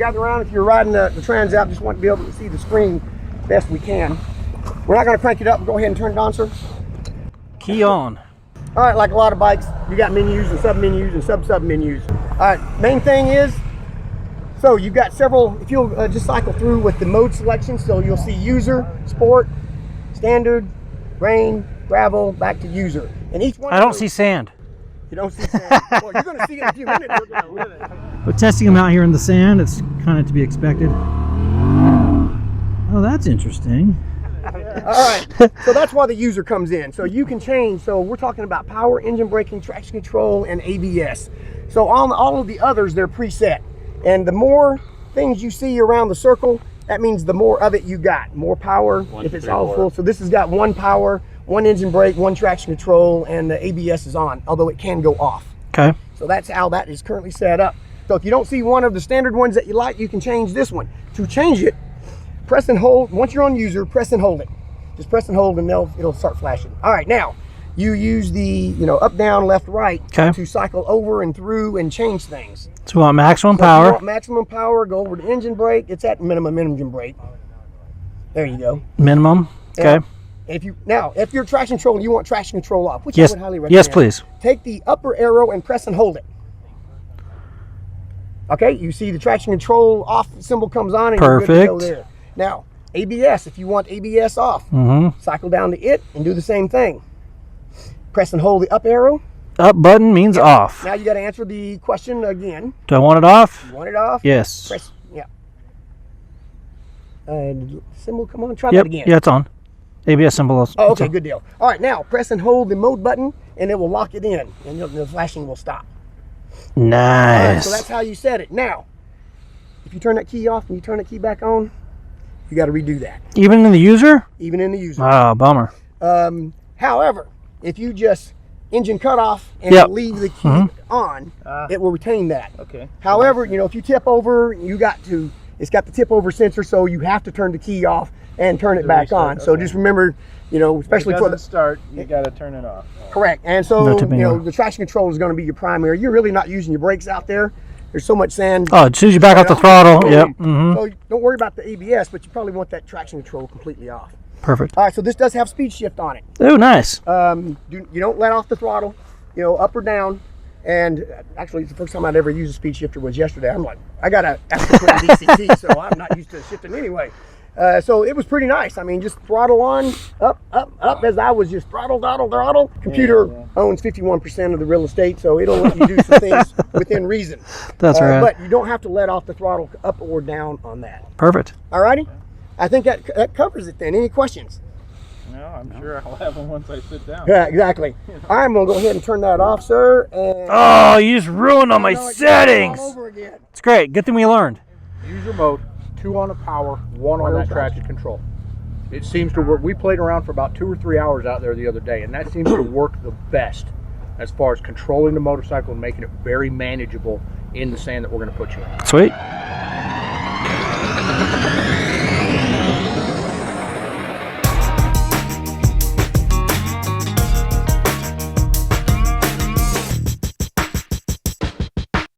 Gather around if you're riding the Transalp, just want to be able to see the screen best we can. We're not going to crank it up. Go ahead and turn it on, sir. Key on. All right, like a lot of bikes, you got menus and sub-menus and sub-menus. All right, main thing is, so you've got several, if you'll just cycle through with the mode selection, so you'll see user, sport, standard, rain, gravel, back to user. And each one I don't see sand. You don't see sand. Well, you're going to see it in a few minutes. We're testing them out here in the sand. It's kind of to be expected. Oh, that's interesting. All right, so that's why the user comes in. So you can change. So we're talking about power, engine braking, traction control, and ABS. So on all of the others, they're preset. And the more things you see around the circle, that means the more of it you got. More power if it's all full. So this has got one power, one engine brake, one traction control, and the ABS is on, although it can go off. Okay. So that's how that is currently set up. So if you don't see one of the standard ones that you like, you can change this one. To change it, press and hold. Once you're on user, press and hold it. Just press and hold and it'll start flashing. All right, now you use the up, down, left, right to cycle over and through and change things. So we want maximum power. If you want maximum power, go over to engine brake. It's at minimum engine brake. There you go. Minimum. Okay. If you're traction control, you want traction control off, which yes. I would highly recommend. Yes, please. Take the upper arrow and press and hold it. Okay, you see the traction control off symbol comes on and you're good to go there. Now, ABS, if you want ABS off, cycle down to it and do the same thing. Press and hold the up arrow. Up button means off. Now you got to answer the question again. Do I want it off? You want it off? Yes. Press, symbol come on, try that again. Yeah, it's on. ABS symbol. Oh, okay, good deal. All right, now press and hold the mode button and it will lock it in and the flashing will stop. Nice. All right, so that's how you set it. Now, if you turn that key off and you turn the key back on, you got to redo that. Even in the user? Even in the user. Oh, bummer. However, if you just engine cut off and leave the key on, it will retain that. Okay. However, if you tip over, it's got the tip over sensor, so you have to turn the key off and turn it back on. Okay. So just remember, especially for the start, you got to turn it off. Correct. And so, the traction control is going to be your primary. You're really not using your brakes out there. There's so much sand. Oh, as soon as you back off the throttle, yep. So don't worry about the ABS, but you probably want that traction control completely off. Perfect. All right, so this does have speed shift on it. Oh, nice. You don't let off the throttle, up or down. And actually, the first time I'd ever used a speed shifter was yesterday. I'm like, I got to after putting DCT, so I'm not used to shifting anyway. So it was pretty nice. I mean, just throttle on, up, as I was just throttle. Computer owns 51% of the real estate, so it'll let you do some things within reason. That's right. But you don't have to let off the throttle up or down on that. Perfect. All righty. I think that covers it then. Any questions? No, I'm sure I'll have them once I sit down. Yeah, exactly. I'm going to go ahead and turn that off, sir. And oh, you just ruined all my settings. All over again. It's great. Good thing we learned. User mode, 2 on the power, 1 on that traction control. It seems to work. We played around for about 2 or 3 hours out there the other day, and that seems to work the best as far as controlling the motorcycle and making it very manageable in the sand that we're going to put you in. Sweet.